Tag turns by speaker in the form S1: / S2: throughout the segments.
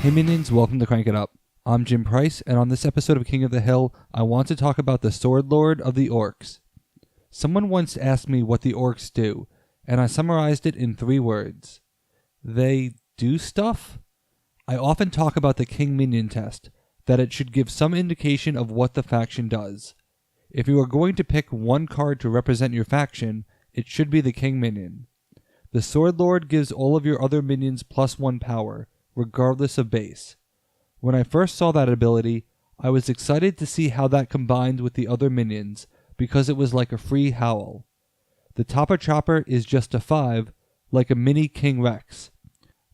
S1: Hey minions, welcome to Crank It Up. I'm Jim Price, and on this episode of King of the Hill, I want to talk about the Sword Lord of the Orcs. Someone once asked me what the Orcs do, and I summarized it in 3 words. They do stuff? I often talk about the King Minion test, that it should give some indication of what the faction does. If you are going to pick one card to represent your faction, it should be the King Minion. The Sword Lord gives all of your other minions +1 power, regardless of base. When I first saw that ability, I was excited to see how that combined with the other minions, because it was like a free howl. The Topper Chopper is just a 5, like a mini King Rex.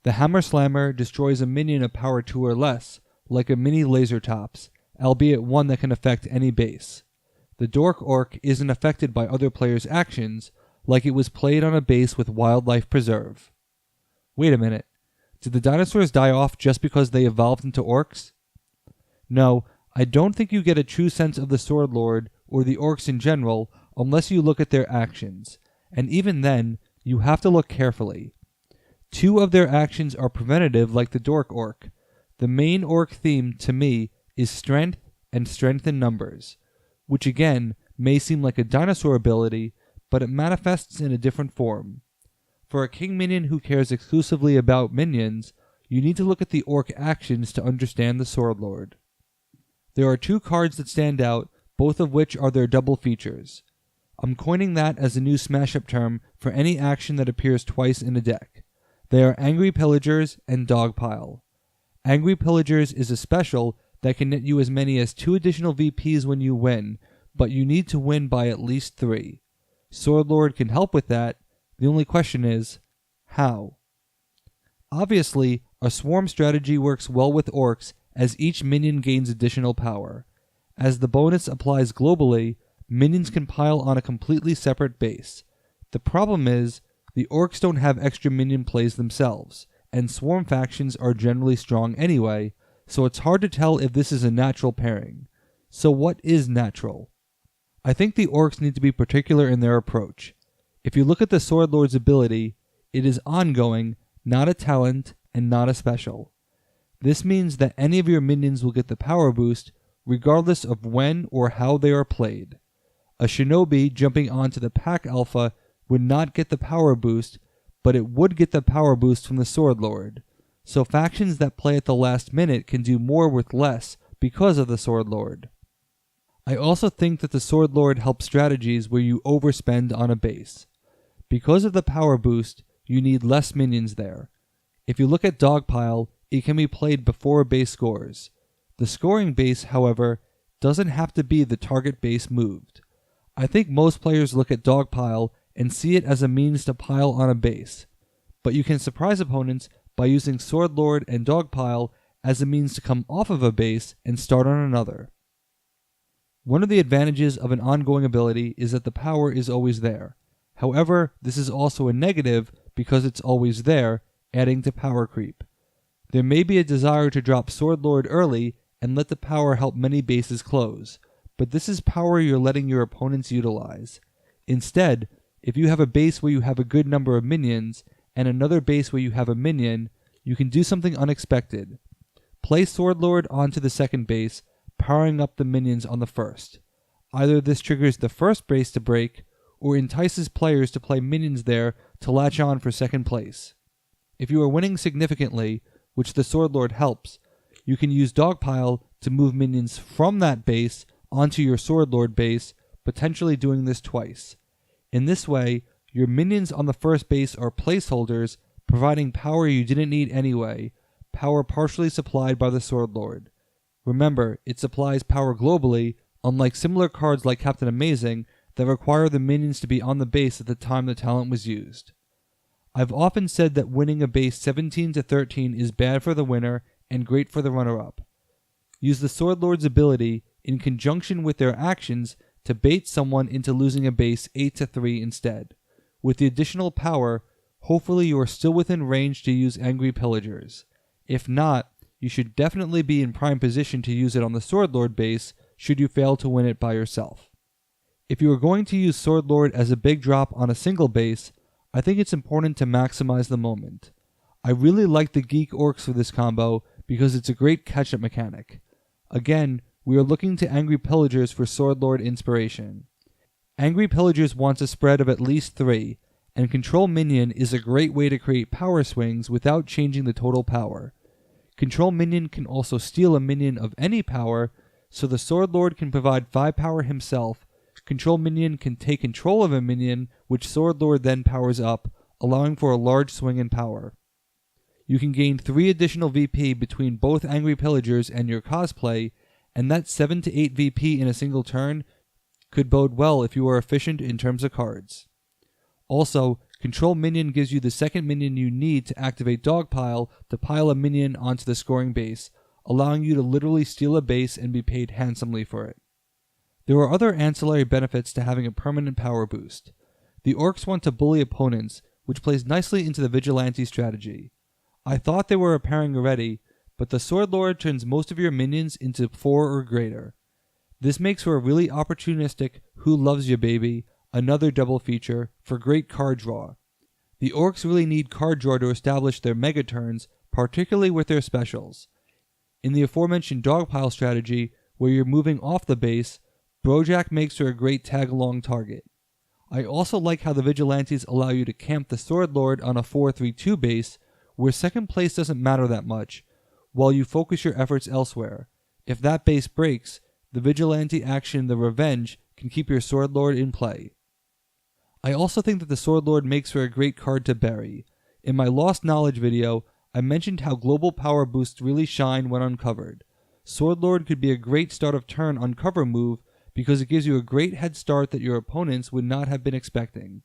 S1: The Hammer Slammer destroys a minion of power 2 or less, like a mini Laser Tops, albeit one that can affect any base. The Dork Orc isn't affected by other players' actions, like it was played on a base with Wildlife Preserve. Wait a minute. Did the dinosaurs die off just because they evolved into orcs? No, I don't think you get a true sense of the Sword Lord or the orcs in general unless you look at their actions, and even then, you have to look carefully. 2 of their actions are preventative like the Dork Orc. The main orc theme, to me, is strength and strength in numbers, which again may seem like a dinosaur ability, but it manifests in a different form. For a King Minion who cares exclusively about minions, you need to look at the orc actions to understand the Sword Lord. There are 2 cards that stand out, both of which are their double features. I'm coining that as a new smash-up term for any action that appears twice in a deck. They are Angry Pillagers and Dogpile. Angry Pillagers is a special that can net you as many as 2 additional VPs when you win, but you need to win by at least 3. Sword Lord can help with that. The only question is, how? Obviously, a swarm strategy works well with orcs as each minion gains additional power. As the bonus applies globally, minions can pile on a completely separate base. The problem is, the orcs don't have extra minion plays themselves, and swarm factions are generally strong anyway, so it's hard to tell if this is a natural pairing. So what is natural? I think the orcs need to be particular in their approach. If you look at the Sword Lord's ability, it is ongoing, not a talent, and not a special. This means that any of your minions will get the power boost, regardless of when or how they are played. A Shinobi jumping onto the Pack Alpha would not get the power boost, but it would get the power boost from the Sword Lord. So factions that play at the last minute can do more with less because of the Sword Lord. I also think that the Sword Lord helps strategies where you overspend on a base. Because of the power boost, you need less minions there. If you look at Dogpile, it can be played before a base scores. The scoring base, however, doesn't have to be the target base moved. I think most players look at Dogpile and see it as a means to pile on a base, but you can surprise opponents by using Sword Lord and Dogpile as a means to come off of a base and start on another. One of the advantages of an ongoing ability is that the power is always there. However, this is also a negative because it's always there, adding to power creep. There may be a desire to drop Sword Lord early and let the power help many bases close, but this is power you're letting your opponents utilize. Instead, if you have a base where you have a good number of minions and another base where you have a minion, you can do something unexpected. Play Sword Lord onto the second base, powering up the minions on the first. Either this triggers the first base to break, or entices players to play minions there to latch on for second place. If you are winning significantly, which the Sword Lord helps, you can use Dogpile to move minions from that base onto your Sword Lord base, potentially doing this twice. In this way, your minions on the first base are placeholders, providing power you didn't need anyway, power partially supplied by the Sword Lord. Remember, it supplies power globally, unlike similar cards like Captain Amazing, that require the minions to be on the base at the time the talent was used. I've often said that winning a base 17-13 is bad for the winner and great for the runner-up. Use the Sword Lord's ability in conjunction with their actions to bait someone into losing a base 8-3 instead. With the additional power, hopefully you are still within range to use Angry Pillagers. If not, you should definitely be in prime position to use it on the Sword Lord base should you fail to win it by yourself. If you are going to use Sword Lord as a big drop on a single base, I think it's important to maximize the moment. I really like the Geek Orcs for this combo because it's a great catch-up mechanic. Again, we are looking to Angry Pillagers for Sword Lord inspiration. Angry Pillagers wants a spread of at least 3, and Control Minion is a great way to create power swings without changing the total power. Control Minion can also steal a minion of any power, so the Sword Lord can provide 5 power himself. Control Minion can take control of a minion, which Sword Lord then powers up, allowing for a large swing in power. You can gain 3 additional VP between both Angry Pillagers and your cosplay, and that 7 to 8 VP in a single turn could bode well if you are efficient in terms of cards. Also, Control Minion gives you the second minion you need to activate Dogpile to pile a minion onto the scoring base, allowing you to literally steal a base and be paid handsomely for it. There are other ancillary benefits to having a permanent power boost. The Orcs want to bully opponents, which plays nicely into the Vigilante strategy. I thought they were a pairing already, but the Sword Lord turns most of your minions into 4 or greater. This makes for a really opportunistic Who Loves Ya Baby, another double feature, for great card draw. The Orcs really need card draw to establish their mega turns, particularly with their specials. In the aforementioned Dogpile strategy, where you're moving off the base, Brojack makes for a great tag-along target. I also like how the Vigilantes allow you to camp the Sword Lord on a 4-3-2 base, where second place doesn't matter that much, while you focus your efforts elsewhere. If that base breaks, the Vigilante action, the Revenge, can keep your Sword Lord in play. I also think that the Sword Lord makes for a great card to bury. In my Lost Knowledge video, I mentioned how global power boosts really shine when uncovered. Sword Lord could be a great start of turn uncover move because it gives you a great head start that your opponents would not have been expecting.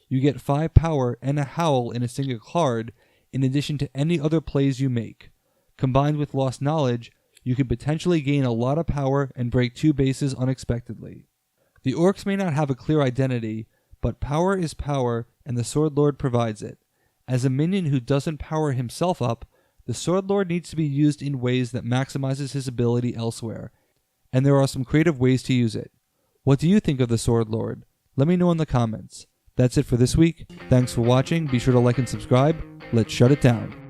S1: You get 5 power and a howl in a single card, in addition to any other plays you make. Combined with Lost Knowledge, you could potentially gain a lot of power and break 2 bases unexpectedly. The Orcs may not have a clear identity, but power is power and the Sword Lord provides it. As a minion who doesn't power himself up, the Sword Lord needs to be used in ways that maximizes his ability elsewhere, and there are some creative ways to use it. What do you think of the Sword Lord? Let me know in the comments. That's it for this week. Thanks for watching. Be sure to like and subscribe. Let's shut it down.